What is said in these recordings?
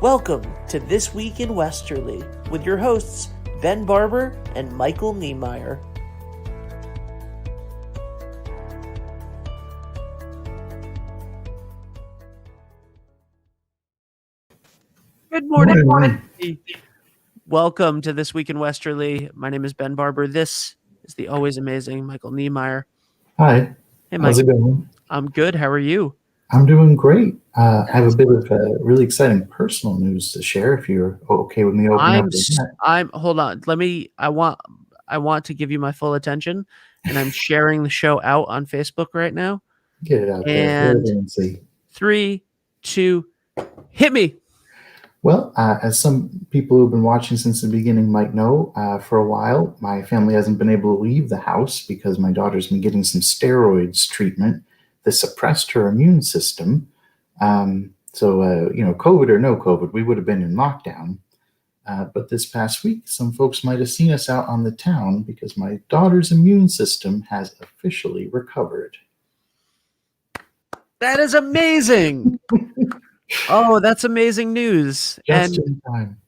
Welcome to This Week in Westerly with your hosts, Ben Barber and Michael Niemeyer. Good morning. Morning. Welcome to This Week in Westerly. My name is Ben Barber. This is the always amazing Michael Niemeyer. Hi. Hey, Mike. How's it going? I'm good. How are you? I'm doing great. I have a bit of really exciting personal news to share. If you're okay with me opening up that. Hold on. I want to give you my full attention, and I'm sharing the show out on Facebook right now. Get it out there. And 3, 2, hit me. Well, as some people who've been watching since the beginning might know, for a while, my family hasn't been able to leave the house because my daughter's been getting some steroids treatment that suppressed her immune system. COVID or no COVID, we would have been in lockdown. But this past week, some folks might have seen us out on the town because my daughter's immune system has officially recovered. That is amazing. Oh, that's amazing news. Just in time.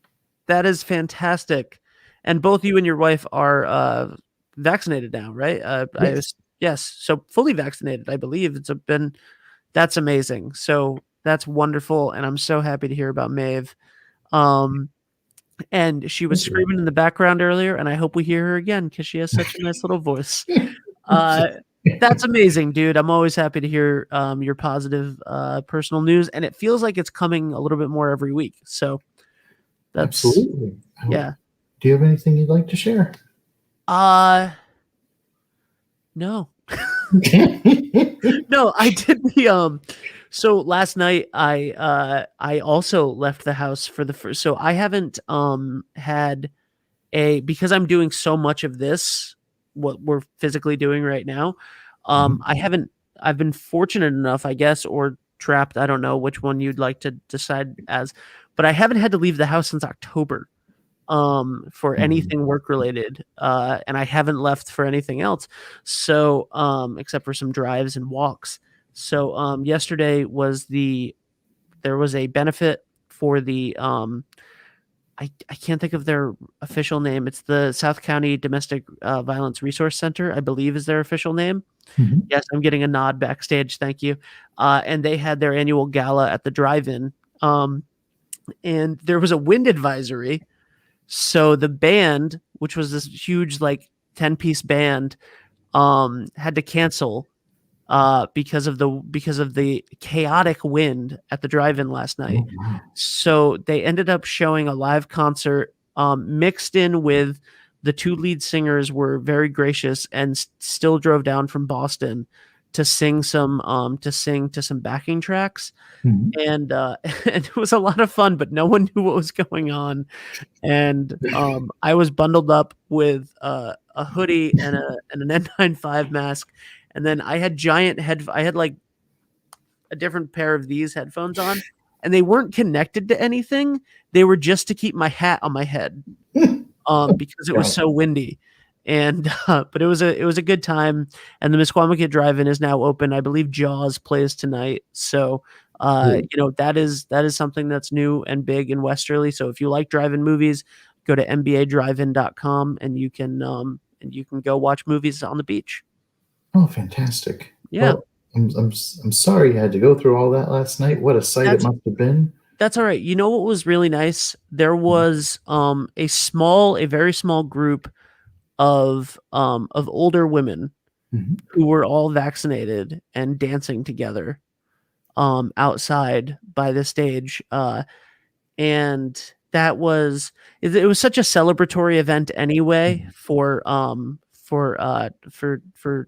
That is fantastic. And both you and your wife are vaccinated now, right? Yes. Yes. So fully vaccinated, I believe. That's amazing. So that's wonderful. And I'm so happy to hear about Maeve. And she was screaming in the background earlier, and I hope we hear her again because she has such a nice little voice. That's amazing, dude. I'm always happy to hear your positive personal news, and it feels like it's coming a little bit more every week. So that's absolutely. Yeah. Do you have anything you'd like to share? No. No, I did so last night I also left the house for the first, so I haven't had because I'm doing so much of this, what we're physically doing right now. I've been fortunate enough, I guess, or trapped, I don't know which one you'd like to decide as, but I haven't had to leave the house since October. For anything work related, and I haven't left for anything else. So, except for some drives and walks. So, yesterday there was a benefit for the, I can't think of their official name. It's the South County Domestic Violence Resource Center, I believe is their official name. Mm-hmm. Yes, I'm getting a nod backstage. Thank you. And they had their annual gala at the drive-in. And there was a wind advisory. So the band, which was this huge, 10-piece band, had to cancel because of the chaotic wind at the drive-in last night. Oh, wow. So they ended up showing a live concert mixed in with the two lead singers were very gracious and still drove down from Boston to sing to some backing tracks. Mm-hmm. And it was a lot of fun, but no one knew what was going on. And I was bundled up with a hoodie and an N95 mask. And then I had I had like a different pair of these headphones on, and they weren't connected to anything. They were just to keep my hat on my head because it was so windy. And but it was a good time, and the Misquamicut Drive-In is now open. I believe Jaws plays tonight, so that is something that's new and big in Westerly. So if you like drive-in movies, go to mbadrivein.com and you can go watch movies on the beach. Oh, fantastic! Yeah, well, I'm sorry you had to go through all that last night. What a sight it must have been. That's all right. You know what was really nice? There was a very small group of older women who were all vaccinated and dancing together outside by the stage, and it was such a celebratory event anyway for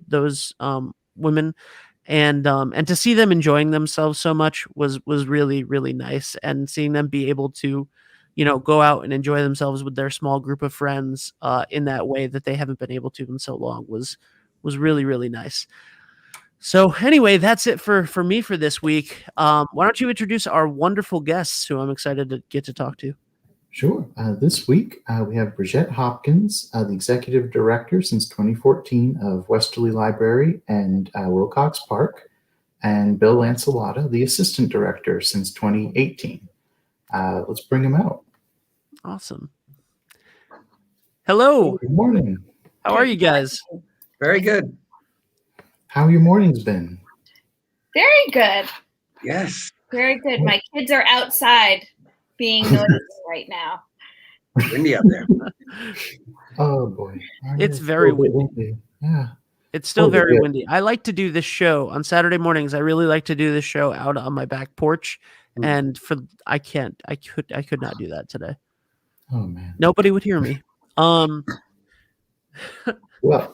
those women, and to see them enjoying themselves so much was really, really nice, and seeing them be able to go out and enjoy themselves with their small group of friends in that way that they haven't been able to in so long was really, really nice. So anyway, that's it for me for this week. Why don't you introduce our wonderful guests who I'm excited to get to talk to? Sure. This week, we have Brigitte Hopkins, the Executive Director since 2014 of Westerly Library and Wilcox Park, and Bill Lancellotta, the Assistant Director since 2018. Let's bring him out. Awesome. Hello. Good morning. How are you guys? Very good. How your mornings been? Very good. Yes. Very good. My kids are outside being noisy right now. Windy out there. Oh boy, It's very windy. Yeah, It's still they're very good. windy. I like to do this show on Saturday mornings. I really like to do this show out on my back porch, and I could not do that today. Oh man. Nobody would hear me. Well,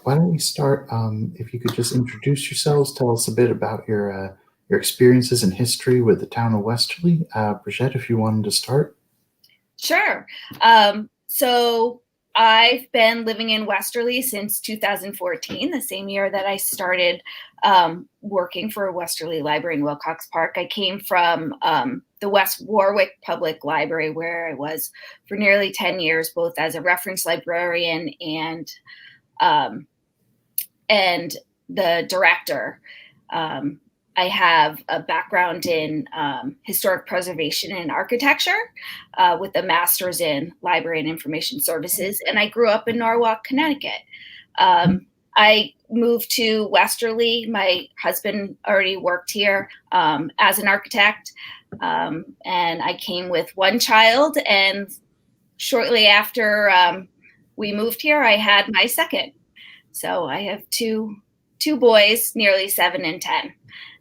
why don't we start? If you could just introduce yourselves, tell us a bit about your experiences and history with the town of Westerly. Brigitte, if you wanted to start. Sure. So I've been living in Westerly since 2014, the same year that I started working for Westerly Library in Wilcox Park. I came from the West Warwick Public Library, where I was for nearly 10 years, both as a reference librarian and the director. I have a background in historic preservation and architecture with a master's in library and information services. And I grew up in Norwalk, Connecticut. I moved to Westerly. My husband already worked here as an architect. And I came with one child. And shortly after we moved here, I had my second. So I have two boys, nearly 7 and 10.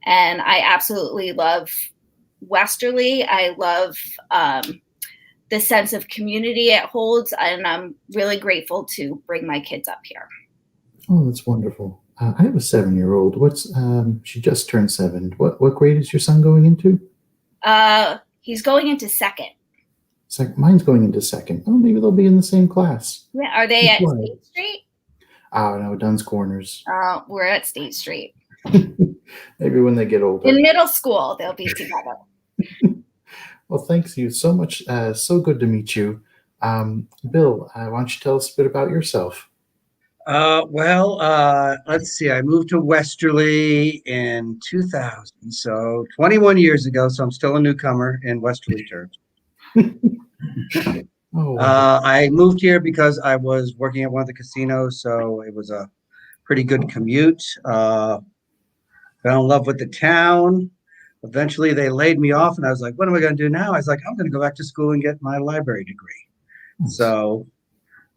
And I absolutely love Westerly. I love the sense of community it holds. And I'm really grateful to bring my kids up here. Oh, that's wonderful. I have a 7-year-old. She just turned 7. What grade is your son going into? He's going into second. Mine's going into second. Oh, maybe they'll be in the same class. Yeah. Are they at State Street? Oh, no, Dunn's Corners. We're at State Street. Maybe when they get older. In middle school, they'll be together. Well, thanks you so much. So good to meet you. Bill, why don't you tell us a bit about yourself? Let's see. I moved to Westerly in 2000, so 21 years ago. So I'm still a newcomer in Westerly terms. I moved here because I was working at one of the casinos, so it was a pretty good commute. Fell in love with the town. Eventually, they laid me off, and I was like, what am I going to do now? I was like, I'm going to go back to school and get my library degree. So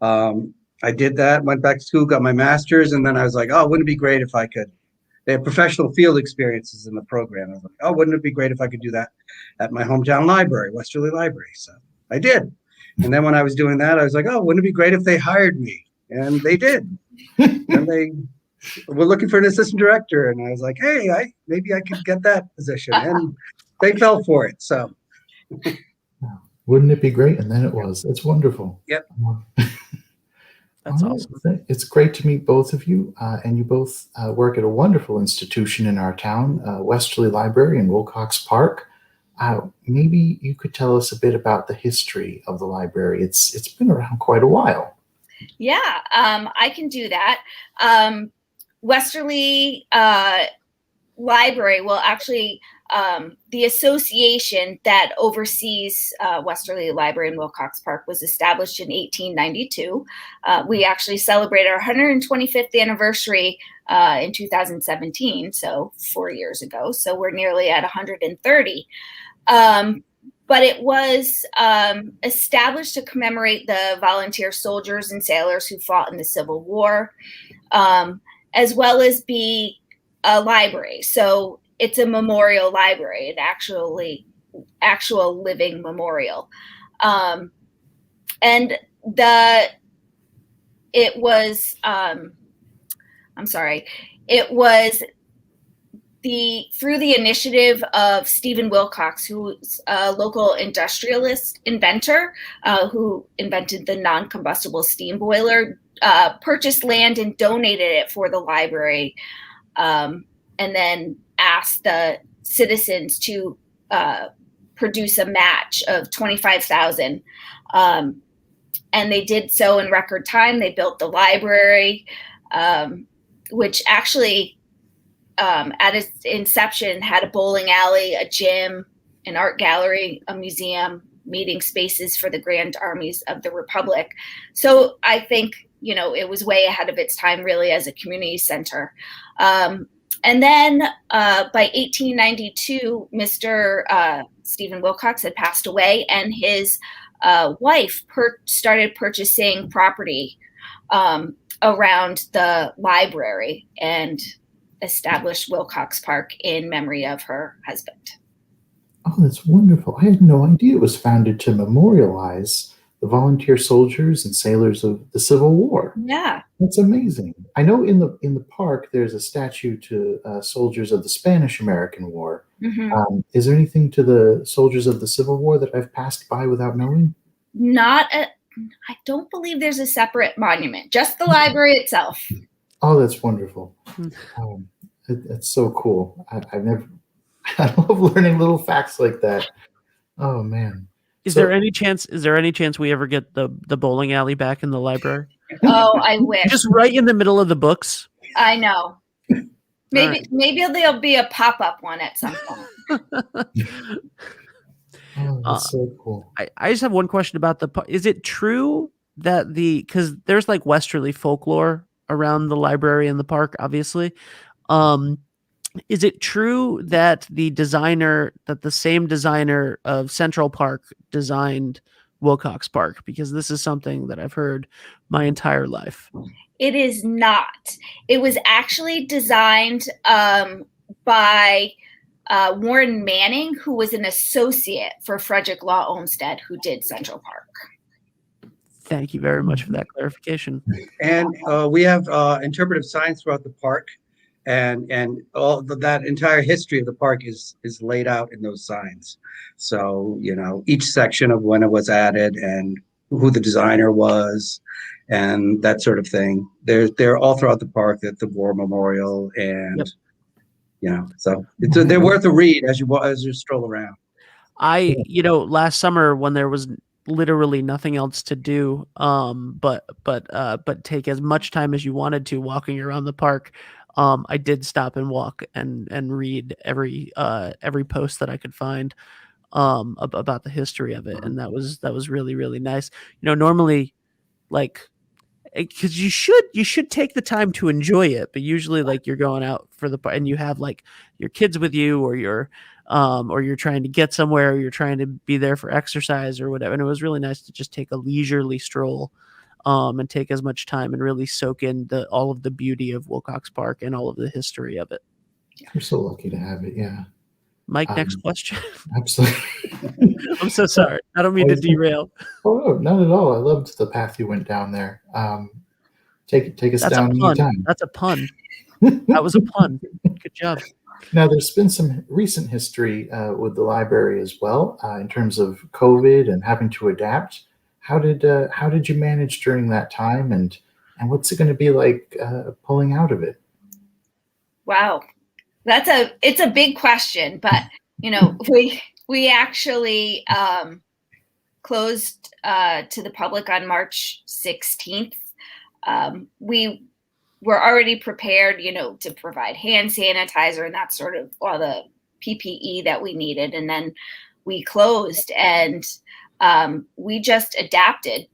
I did that, went back to school, got my master's, and then I was like, oh, wouldn't it be great if I could? They have professional field experiences in the program. I was like, oh, wouldn't it be great if I could do that at my hometown library, Westerly Library? So I did. And then when I was doing that, I was like, oh, wouldn't it be great if they hired me? And they did. And they were looking for an assistant director. And I was like, hey, maybe I could get that position. And they fell for it. So wouldn't it be great? And then it was. It's wonderful. Yep. That's awesome. It's great to meet both of you. And you both work at a wonderful institution in our town, Westerly Library in Wilcox Park. Maybe you could tell us a bit about the history of the library. It's been around quite a while. Yeah, I can do that. Westerly Library, well, actually, the association that oversees Westerly Library in Wilcox Park was established in 1892. We actually celebrated our 125th anniversary in 2017, so 4 years ago. So we're nearly at 130. But it was established to commemorate the volunteer soldiers and sailors who fought in the Civil War, as well as be a library. So it's a memorial library, an actual living memorial. And it was through the initiative of Stephen Wilcox, who's a local industrialist inventor who invented the non-combustible steam boiler, purchased land and donated it for the library, and then asked the citizens to produce a match of $25,000. And they did so in record time. They built the library, which actually at its inception had a bowling alley, a gym, an art gallery, a museum, meeting spaces for the grand armies of the Republic. So I think, it was way ahead of its time, really, as a community center. And then by 1892, Mr. Stephen Wilcox had passed away, and his wife started purchasing property around the library and established Wilcox Park in memory of her husband. Oh, that's wonderful. I had no idea it was founded to memorialize the volunteer soldiers and sailors of the Civil War. Yeah. That's amazing. I know in the park there's a statue to soldiers of the Spanish-American War. Mm-hmm. Is there anything to the soldiers of the Civil War that I've passed by without knowing? I don't believe there's a separate monument, just the library itself. Oh, that's wonderful. It's so cool. I love learning little facts like that. Oh man. Is there any chance we ever get the bowling alley back in the library? Oh, I wish. Just right in the middle of the books. I know. Maybe Right. maybe there'll be a pop-up one at some point. Oh, that's so cool. I just have one question about is it true that because there's like Westerly folklore around the library and the park, obviously. Is it true that the same designer of Central Park designed Wilcox Park? Because this is something that I've heard my entire life. It is not. It was actually designed by Warren Manning, who was an associate for Frederick Law Olmsted, who did Central Park. Thank you very much for that clarification. And we have interpretive signs throughout the park. And all that entire history of the park is laid out in those signs. So, each section of when it was added and who the designer was and that sort of thing. They're all throughout the park at the War Memorial, and so they're worth a read as you stroll around. Last summer when there was literally nothing else to do, but take as much time as you wanted to walking around the park. I did stop and walk and read every post that I could find about the history of it, and that was really, really nice. Normally, like, because you should take the time to enjoy it, but usually, like, you're going out for and you have like your kids with you, or you're trying to get somewhere, or you're trying to be there for exercise or whatever. And it was really nice to just take a leisurely stroll. And take as much time and really soak in all of the beauty of Wilcox Park and all of the history of it. We're so lucky to have it. Yeah. Mike, next question. Absolutely. I'm so sorry. I don't mean to derail. Oh, no, not at all. I loved the path you went down there. Take us down anytime. That's a pun. That was a pun. Good job. Now, there's been some recent history with the library as well, in terms of COVID and having to adapt. How did you manage during that time, and what's it going to be like pulling out of it? Wow, it's a big question, but we actually closed to the public on March 16th. We were already prepared, to provide hand sanitizer and that sort of all the PPE that we needed, and then we closed and. We just adapted,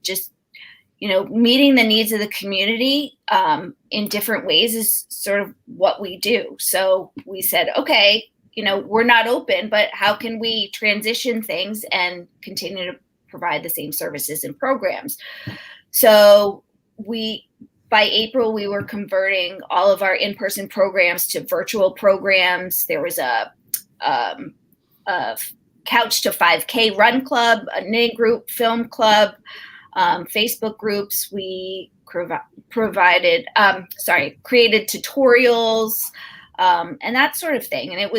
meeting the needs of the community in different ways is sort of what we do. So we said, okay, we're not open, but how can we transition things and continue to provide the same services and programs? So by April, we were converting all of our in-person programs to virtual programs. There was a Couch to 5K run club, a knitting group, film club, Facebook groups. We created tutorials and that sort of thing. And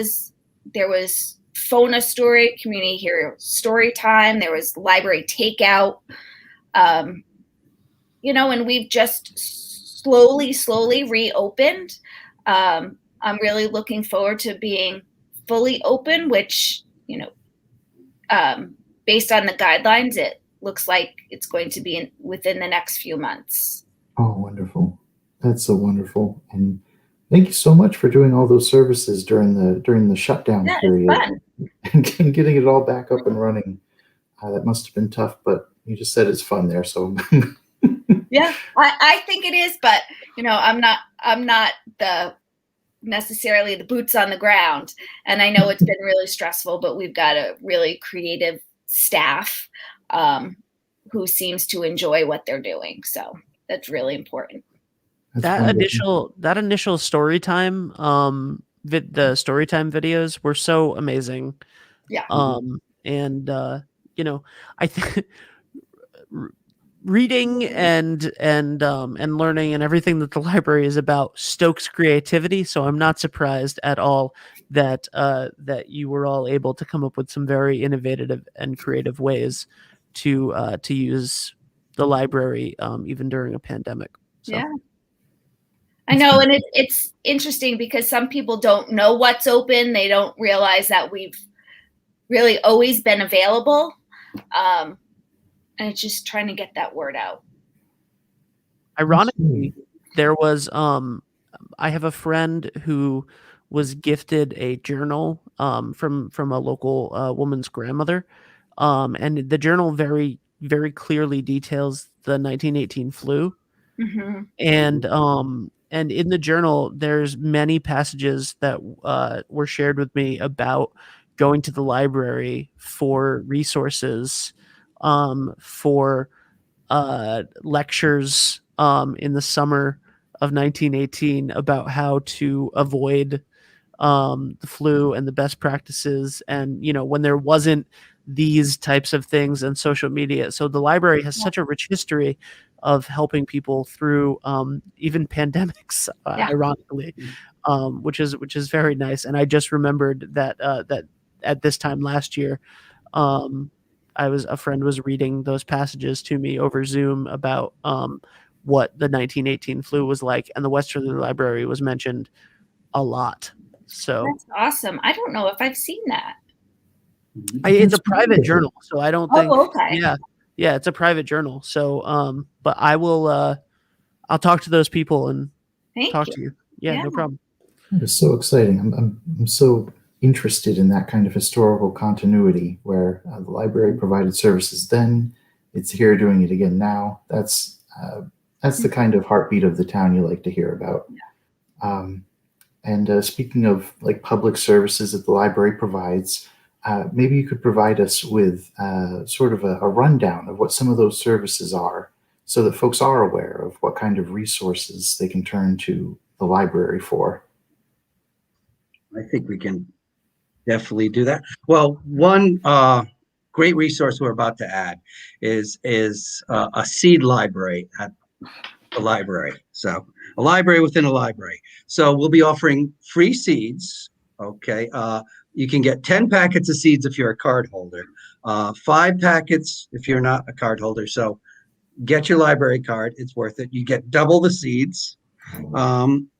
there was phone a story, community hero story time. There was library takeout, and we've just slowly reopened. I'm really looking forward to being fully open, which, based on the guidelines, it looks like it's going to be within the next few months. Oh, wonderful. That's so wonderful. And thank you so much for doing all those services during the shutdown period. It's fun. And getting it all back up and running. That must have been tough, but you just said it's fun there, so. Yeah, I think it is, but I'm not necessarily the boots on the ground, and I know it's been really stressful, but we've got a really creative staff who seems to enjoy what they're doing, so that's really important. That initial story time, the story time videos were so amazing. Yeah. And I think reading and learning and everything that the library is about stokes creativity. So I'm not surprised at all that you were all able to come up with some very innovative and creative ways to use the library, even during a pandemic. So. Yeah. I know, and it's interesting because some people don't know what's open. They don't realize that we've really always been available. And it's just trying to get that word out. Ironically, there was I have a friend who was gifted a journal from a local woman's grandmother. And the journal very, very clearly details the 1918 flu. Mm-hmm. And in the journal, there's many passages that were shared with me about going to the library for resources, for lectures in the summer of 1918 about how to avoid the flu and the best practices, and when there wasn't these types of things and social media. So the library has such a rich history of helping people through even pandemics, ironically, which is very nice. And I just remembered that that at this time last year, a friend was reading those passages to me over Zoom about what the 1918 flu was like, and the Westerly Library was mentioned a lot. So that's awesome. I don't know if I've seen that. It's a private journal, so I don't think. Okay. Yeah, it's a private journal. So, but I will. I'll talk to those people and talk to you. Yeah, no problem. It's so exciting. I'm so interested in that kind of historical continuity where the library provided services then, it's here doing it again now. That's the kind of heartbeat of the town you like to hear about. And speaking of like public services that the library provides, maybe you could provide us with sort of a rundown of what some of those services are, so that folks are aware of what kind of resources they can turn to the library for. I think we can definitely do that. Well, one great resource we're about to add is a seed library at the library. So a library within a library. So we'll be offering free seeds. Okay. You can get 10 packets of seeds if you're a card holder, 5 packets if you're not a card holder. So get your library card. It's worth it. You get double the seeds.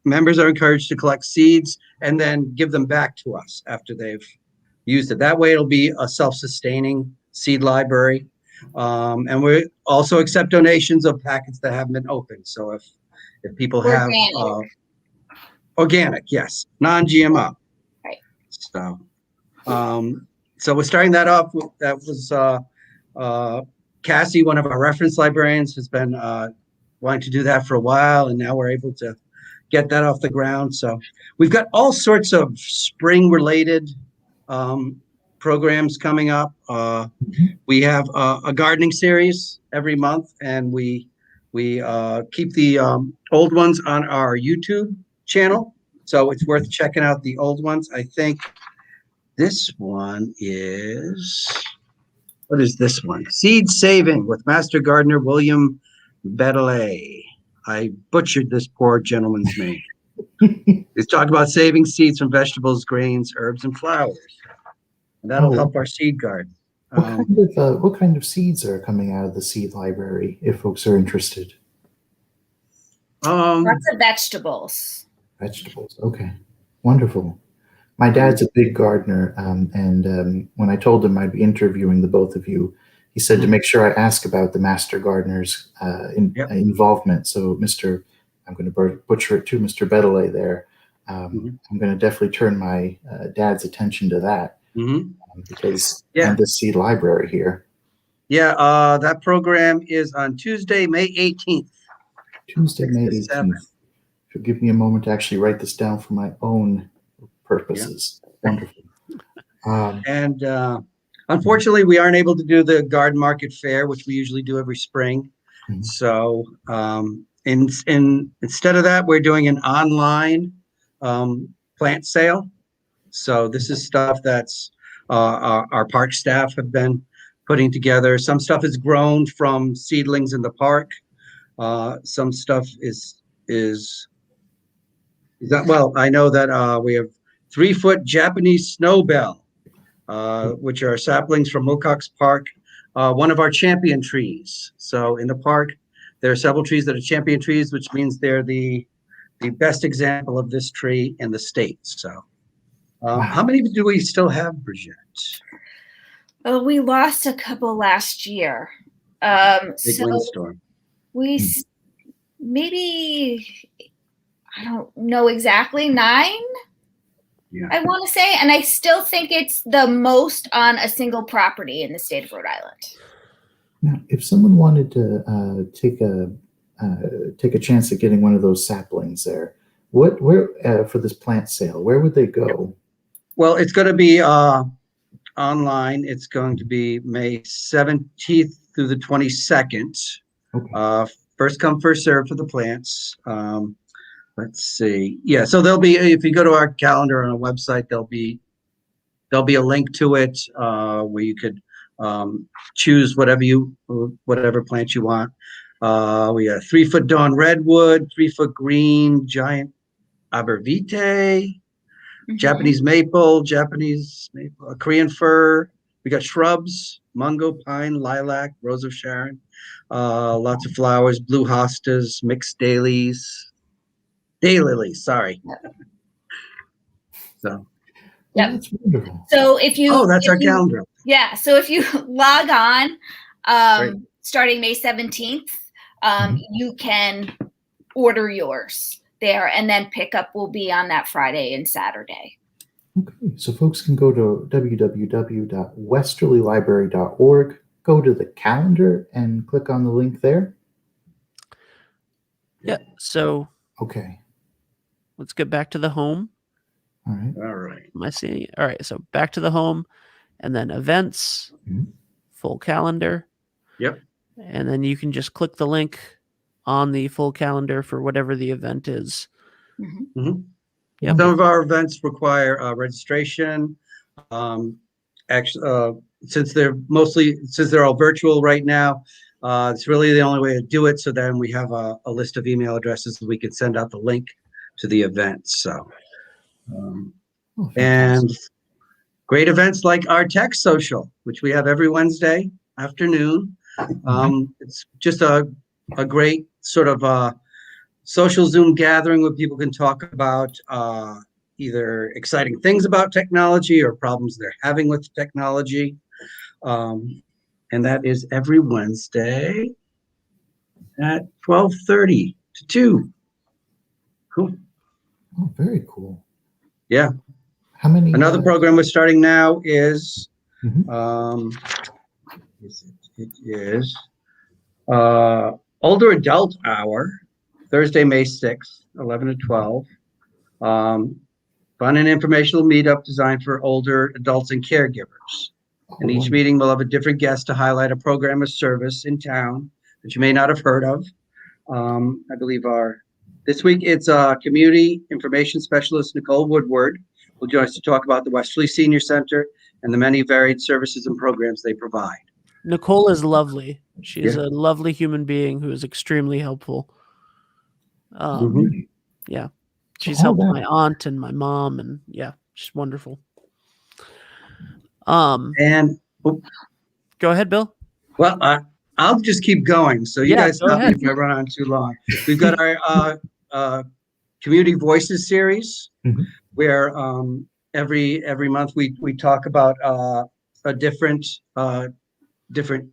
Members are encouraged to collect seeds and then give them back to us after they've used it. That way it'll be a self-sustaining seed library. And we also accept donations of packets that haven't been opened. So if people have organic, yes, non-GMO. Right. So we're starting that off. That was Cassie, one of our reference librarians, has been wanting to do that for a while, and now we're able to get that off the ground. So we've got all sorts of spring-related programs coming up. We have a gardening series every month, and we keep the old ones on our YouTube channel. So it's worth checking out the old ones. I think this one is, what is this one? Seed Saving with Master Gardener William Bedelet. I butchered this poor gentleman's name. He's talking about saving seeds from vegetables, grains, herbs, and flowers. And that'll help our seed garden. What kind of seeds are coming out of the seed library, if folks are interested? Lots of vegetables. Vegetables, okay. Wonderful. My dad's a big gardener, and when I told him I'd be interviewing the both of you, he said to make sure I ask about the Master Gardener's involvement. So I'm going to butcher it too, Mr. Bedelet there. I'm going to definitely turn my dad's attention to that because and the seed library here. Yeah, that program is on Tuesday, May 18th. Tuesday, May 6 to 7. 18th. If you'll give me a moment to actually write this down for my own purposes. Wonderful. And unfortunately, we aren't able to do the garden market fair, which we usually do every spring. Mhm. So instead of that, we're doing an online plant sale. So this is stuff that's our park staff have been putting together. Some stuff is grown from seedlings in the park. Some stuff is that, well, I know that we have 3-foot Japanese snowbell, which are saplings from Wilcox Park, one of our champion trees. So in the park, there are several trees that are champion trees, which means they're the best example of this tree in the state. So how many do we still have, Brigitte? Oh, we lost a couple last year. Big So windstorm. we maybe, I don't know exactly, 9, Yeah. I want to say. And I still think it's the most on a single property in the state of Rhode Island. Now, if someone wanted to take a chance at getting one of those saplings there, where for this plant sale, where would they go? Well, it's going to be online. It's going to be May 17th through the 22nd. Okay. First come, first serve for the plants. Let's see. Yeah, so there'll be, if you go to our calendar on our website, there'll be a link to it where you could choose whatever plant you want. We got 3-foot dawn redwood, 3-foot green giant arborvitae, Japanese maple, Korean fir. We got shrubs, mungo, pine, lilac, rose of Sharon, lots of flowers, blue hostas, mixed daylilies, sorry. So. Yep. That's wonderful. So if you, that's our calendar. Yeah. So if you log on, Great. starting May 17th, you can order yours there, and then pickup will be on that Friday and Saturday. Okay, so folks can go to www.westerlylibrary.org, go to the calendar, and click on the link there. Yeah. So Okay. let's get back to the home. All right. All right. Am I seeing it? All right. So back to the home, and then events, full calendar. Yep. And then you can just click the link on the full calendar for whatever the event is. Yep. Some of our events require registration. Actually, since they're all virtual right now, it's really the only way to do it. So then we have a list of email addresses we can send out the link to the event. So, and great events like our tech social, which we have every Wednesday afternoon. It's just a great sort of social Zoom gathering where people can talk about either exciting things about technology or problems they're having with technology. And that is every Wednesday at 12:30 to 2. Cool. Oh, very cool. Yeah. How many? Another program we're starting now is, it is Older Adult Hour, Thursday, May 6th, 11 to 12. Fun and informational meetup designed for older adults and caregivers. And each meeting will have a different guest to highlight a program or service in town that you may not have heard of. I believe this week it's Community Information Specialist Nicole Woodward will join us to talk about the Westerly Senior Center and the many varied services and programs they provide. Nicole is lovely. She's a lovely human being who is extremely helpful. Yeah. She's helped my aunt and my mom, and yeah, she's wonderful. And go ahead, Bill. Well, I'll just keep going. So you guys stop me if I run on too long. We've got our Community Voices series, where every month we talk about a different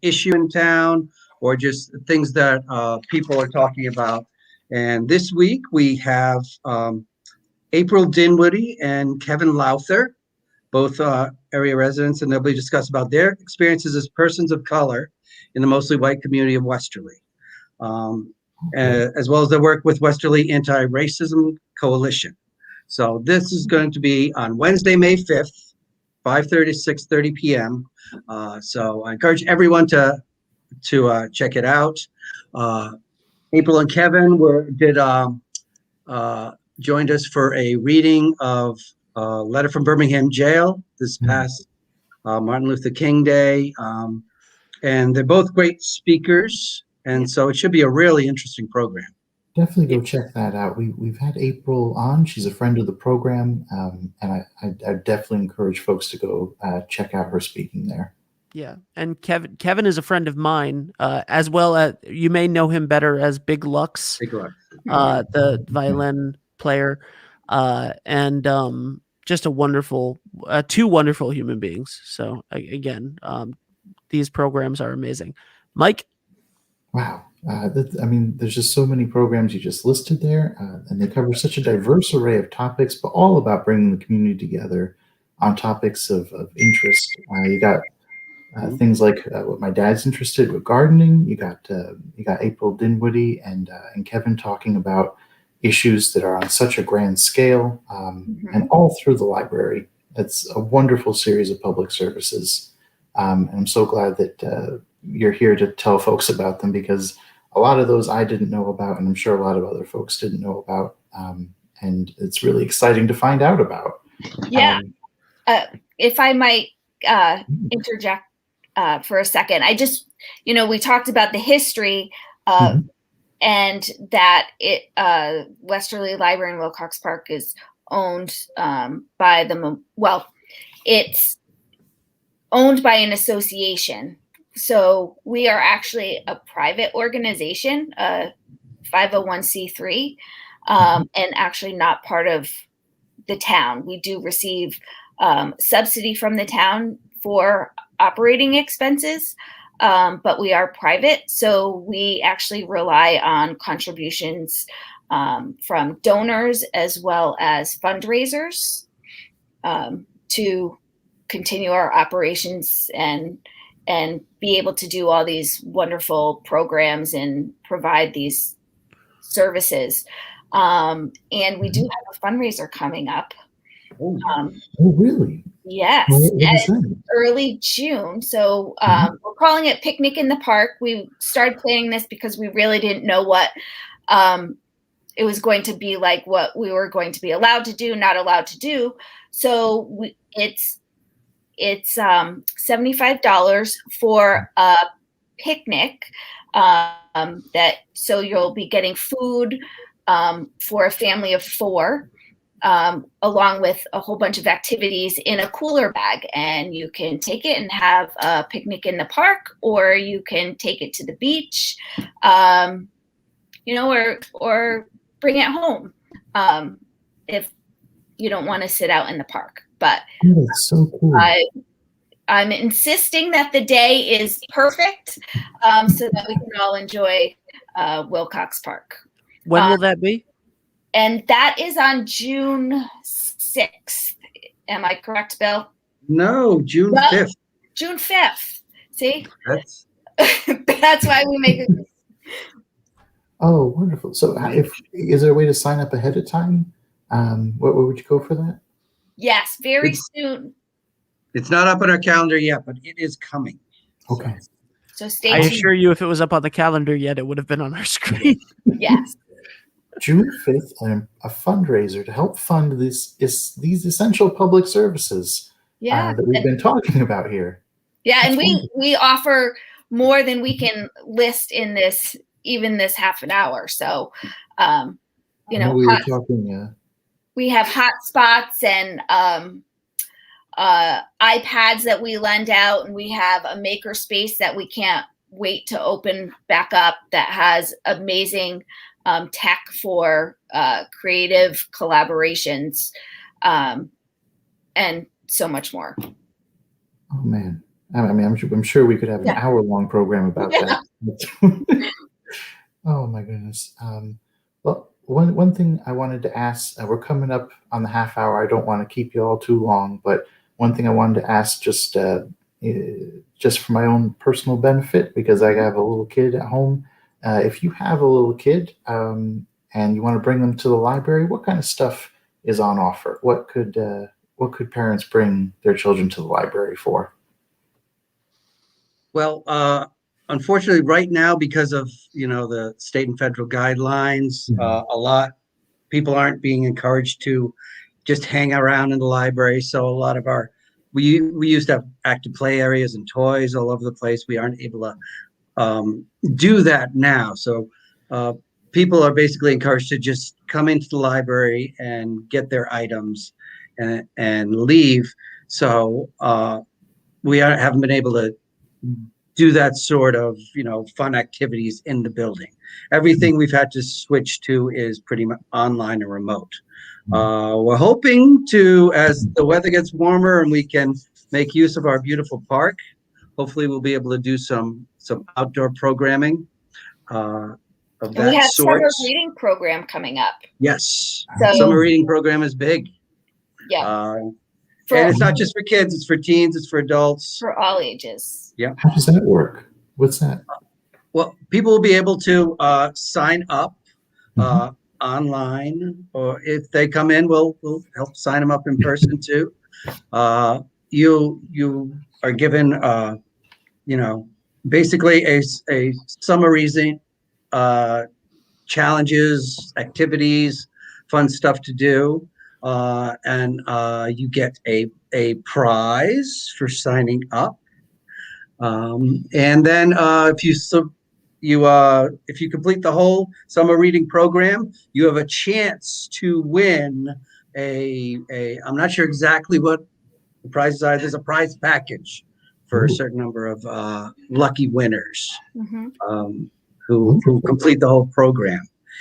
issue in town, or just things that people are talking about. And this week we have April Dinwiddie and Kevin Lowther, both area residents, and they'll be discussing about their experiences as persons of color in the mostly white community of Westerly, as well as the work with Westerly Anti-Racism Coalition. So this is going to be on Wednesday, May 5th, 5:30 to 6:30 p.m. So I encourage everyone to check it out. April and Kevin joined us for a reading of a letter from Birmingham jail this past Martin Luther King Day. And they're both great speakers. And so it should be a really interesting program. Definitely go check that out. We've had April on. She's a friend of the program. And I definitely encourage folks to go check out her speaking there. Yeah. And Kevin is a friend of mine, as well as you may know him better as Big Lux, the violin player, and just a wonderful, two wonderful human beings. So again, these programs are amazing. Mike? Wow. There's just so many programs you just listed there, and they cover such a diverse array of topics, but all about bringing the community together on topics of interest. You got things like what my dad's interested with, gardening. You got April Dinwiddie and Kevin talking about issues that are on such a grand scale, and all through the library. It's a wonderful series of public services, and I'm so glad that you're here to tell folks about them, because a lot of those I didn't know about, and I'm sure a lot of other folks didn't know about, and it's really exciting to find out about. Yeah. If I might interject for a second, I just, we talked about the history and that Westerly Library in Wilcox Park is owned by it's owned by an association. So we are actually a private organization, 501c3, and actually not part of the town. We do receive subsidy from the town for operating expenses, but we are private. So we actually rely on contributions from donors as well as fundraisers to continue our operations and be able to do all these wonderful programs and provide these services. And we do have a fundraiser coming up. Oh, really? Yes, early June. So we're calling it Picnic in the Park. We started planning this because we really didn't know what it was going to be like, what we were going to be allowed to do, not allowed to do. So it's $75 for a picnic. So you'll be getting food for a family of 4. Along with a whole bunch of activities in a cooler bag, and you can take it and have a picnic in the park, or you can take it to the beach, or bring it home if you don't want to sit out in the park. But that's so cool. I'm insisting that the day is perfect, so that we can all enjoy Wilcox Park. When will that be? And that is on June 6th. Am I correct, Bill? No, June 5th. June 5th. See? That's why we make it. Oh, wonderful. So is there a way to sign up ahead of time? Where would you go for that? Yes, very soon. It's not up on our calendar yet, but it is coming. Okay. So stay tuned. I assure you, if it was up on the calendar yet, it would have been on our screen. Yes. June 5th, a fundraiser to help fund these essential public services that we've been talking about here. Yeah, and we offer more than we can list in this half an hour. So, we were talking. We have hotspots and iPads that we lend out, and we have a maker space that we can't wait to open back up that has amazing tech for creative collaborations, and so much more. Oh man, I'm sure we could have an hour-long program about that. Oh my goodness. Well, one thing I wanted to ask, we're coming up on the half hour. I don't want to keep you all too long, but one thing I wanted to ask, just just for my own personal benefit, because I have a little kid at home. If you have a little kid and you want to bring them to the library, what kind of stuff is on offer? What could parents bring their children to the library for? Well, unfortunately, right now, because of the state and federal guidelines, a lot people aren't being encouraged to just hang around in the library. So a lot of we used to have active play areas and toys all over the place. We aren't able to do that now. So people are basically encouraged to just come into the library and get their items and leave. So we haven't been able to do that sort of fun activities in the building. Everything we've had to switch to is pretty much online and remote. We're hoping to, as the weather gets warmer and we can make use of our beautiful park, hopefully we'll be able to do some outdoor programming of that we have sort. summer reading program coming up. Yes, So, summer reading program is big. Yeah. And it's not just for kids, it's for teens, it's for adults. For all ages. Yeah. How does that work? What's that? Well, people will be able to sign up online, or if they come in, we'll help sign them up in person too. You are given, basically a summer reading, challenges, activities, fun stuff to do, and you get a prize for signing up. And then if you complete the whole summer reading program, you have a chance to win I'm not sure exactly what the prizes are. There's a prize package for a certain number of lucky winners who complete the whole program.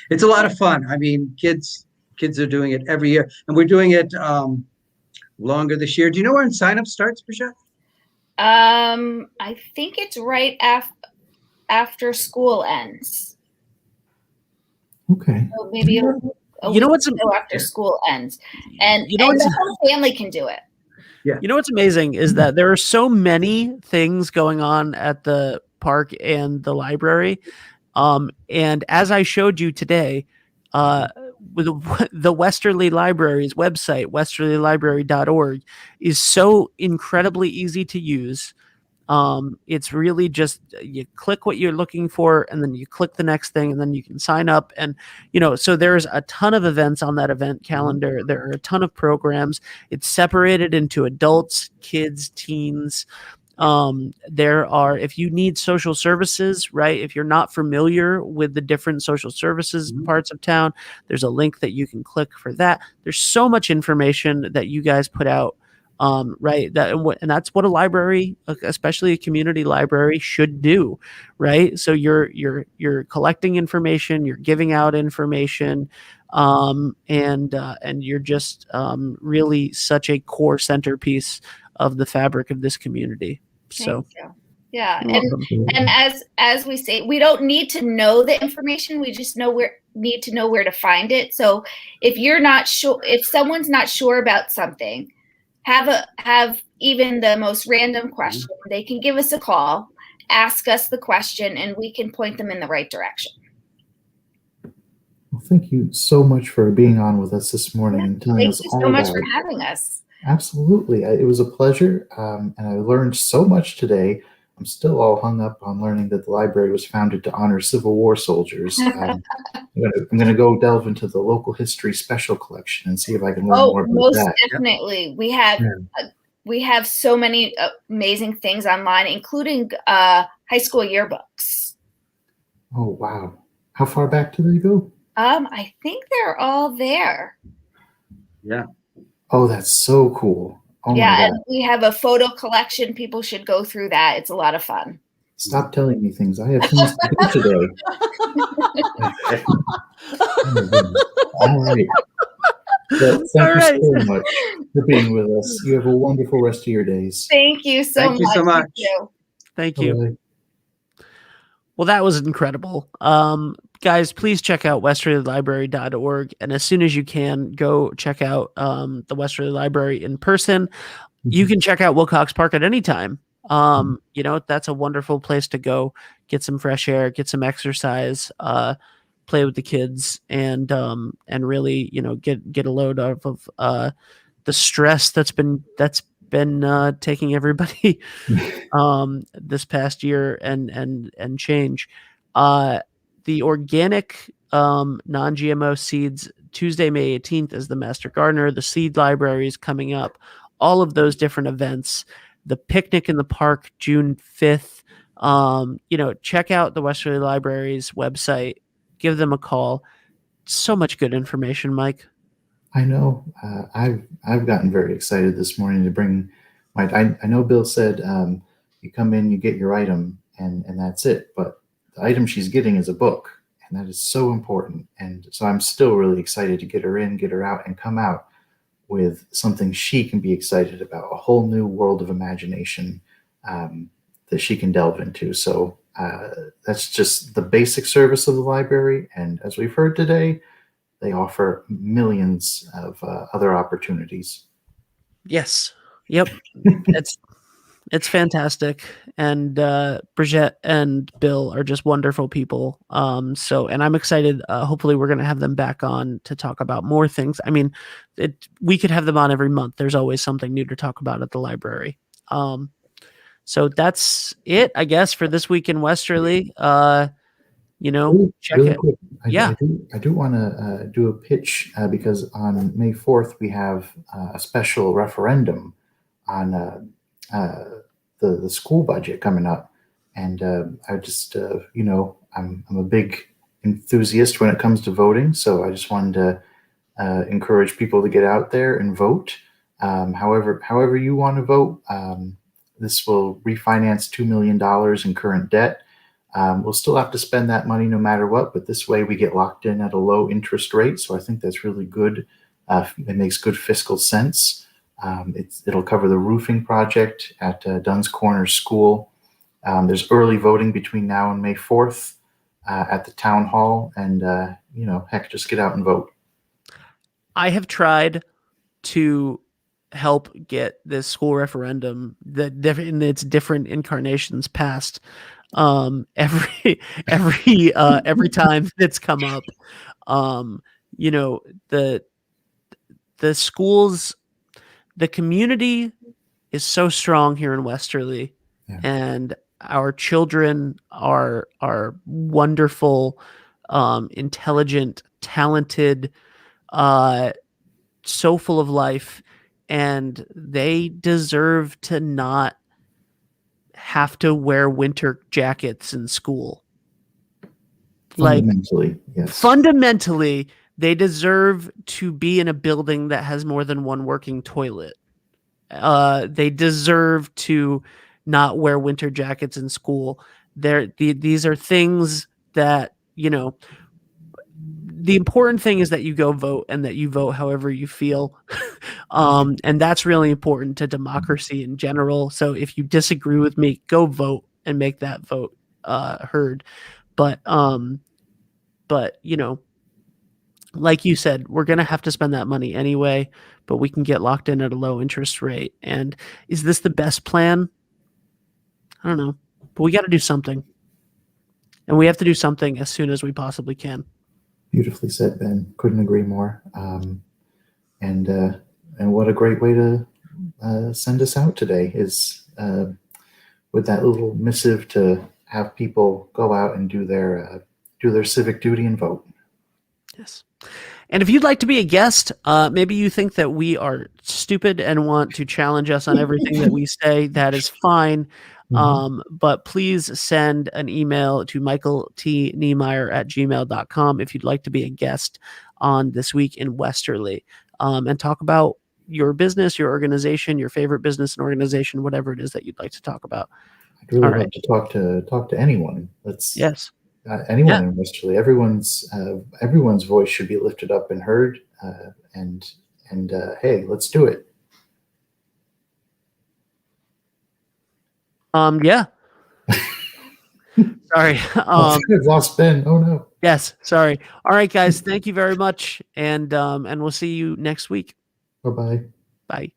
It's a lot of fun. I mean, kids are doing it every year, and we're doing it longer this year. Do you know when sign-up starts, Brigitte? I think it's right after school ends. Okay. So maybe after school ends, and the whole family can do it. Yeah. You know what's amazing is that there are so many things going on at the park and the library, and as I showed you today, with the Westerly Library's website, westerlylibrary.org, is so incredibly easy to use. It's really just you click what you're looking for, and then you click the next thing, and then you can sign up. And so there's a ton of events on that event calendar. There are a ton of programs. It's separated into adults, kids, teens. There are, if you need social services, right? If you're not familiar with the different social services parts of town, there's a link that you can click for that. There's so much information that you guys put out, right? And that's what a library, especially a community library, should do, right? So you're collecting information, you're giving out information, and you're just really such a core centerpiece of the fabric of this community. So yeah, and as we say, we don't need to know the information, we just need to know where to find it. So if you're not sure, if someone's not sure about something, have even the most random question, they can give us a call, ask us the question, and we can point them in the right direction. Well, thank you so much for being on with us this morning and telling us all about it. Thank you so much for having us. Absolutely. It was a pleasure, and I learned so much today. I'm still all hung up on learning that the library was founded to honor Civil War soldiers. I'm going to go delve into the local history special collection and see if I can learn more about most that. Definitely. We have so many amazing things online, including high school yearbooks. Oh, wow. How far back do they go? I think they're all there. Yeah. Oh, that's so cool. Oh yeah, and we have a photo collection. People should go through that. It's a lot of fun. Stop telling me things. I have things to do today. All right. Well, thank you so much for being with us. You have a wonderful rest of your days. Thank you so much. Thank you so much. Thank you. Bye-bye. Well, that was incredible. Guys, please check out westerlylibrary.org. And as soon as you can, go check out the Westerly Library in person. You can check out Wilcox Park at any time. That's a wonderful place to go, get some fresh air, get some exercise, play with the kids, and really, get a load of the stress that's been taking everybody this past year and change. The organic non-GMO seeds, Tuesday, May 18th is the Master Gardener. The seed library is coming up. All of those different events. The picnic in the park, June 5th. Check out the Westerly Library's website. Give them a call. So much good information, Mike. I know. I've gotten very excited this morning to bring my. I know Bill said you come in, you get your item, and that's it. But the item she's getting is a book, and that is so important. And so I'm still really excited to get her in, get her out, and come out with something she can be excited about, a whole new world of imagination that she can delve into. So that's just the basic service of the library. And as we've heard today, they offer millions of other opportunities. Yes. Yep. It's fantastic. And Brigitte and Bill are just wonderful people. And I'm excited. Hopefully we're going to have them back on to talk about more things. I mean, we could have them on every month. There's always something new to talk about at the library. So that's it, I guess, for this week in Westerly. Check really it. Quick, Yeah. I do want to do a pitch because on May 4th, we have a special referendum on the school budget coming up. And I just, I'm a big enthusiast when it comes to voting. So I just wanted to encourage people to get out there and vote. However you want to vote. This will refinance $2 million in current debt. We'll still have to spend that money no matter what, but this way we get locked in at a low interest rate. So I think that's really good. It makes good fiscal sense. It'll cover the roofing project at Dunn's Corner School. There's early voting between now and May 4th at the town hall. And, heck, just get out and vote. I have tried to help get this school referendum in its different incarnations passed every time it's come up. The schools, the community is so strong here in Westerly. Yeah. And our children are wonderful, intelligent, talented, so full of life, and they deserve to not have to wear winter jackets in school. Fundamentally, yes. Fundamentally, they deserve to be in a building that has more than one working toilet. They deserve to not wear winter jackets in school. These are things that, the important thing is that you go vote and that you vote however you feel. And that's really important to democracy in general. So if you disagree with me, go vote and make that vote heard. But like you said, we're going to have to spend that money anyway, but we can get locked in at a low interest rate. And is this the best plan? I don't know, but we got to do something. And we have to do something as soon as we possibly can. Beautifully said, Ben. Couldn't agree more. And what a great way to send us out today is with that little missive to have people go out and do their civic duty and vote. Yes. And if you'd like to be a guest, maybe you think that we are stupid and want to challenge us on everything that we say, that is fine. But please send an email to michaeltniemeyer@gmail.com if you'd like to be a guest on This Week in Westerly, and talk about your business, your organization, your favorite business and organization, whatever it is that you'd like to talk about. I'd really love to talk to anyone. Yes. Anyone in Westerly. Everyone's voice should be lifted up and heard. And hey, let's do it. Yeah. Sorry. I've lost Ben. Oh no. Yes. Sorry. All right, guys. Thank you very much. And we'll see you next week. Bye-bye. Bye.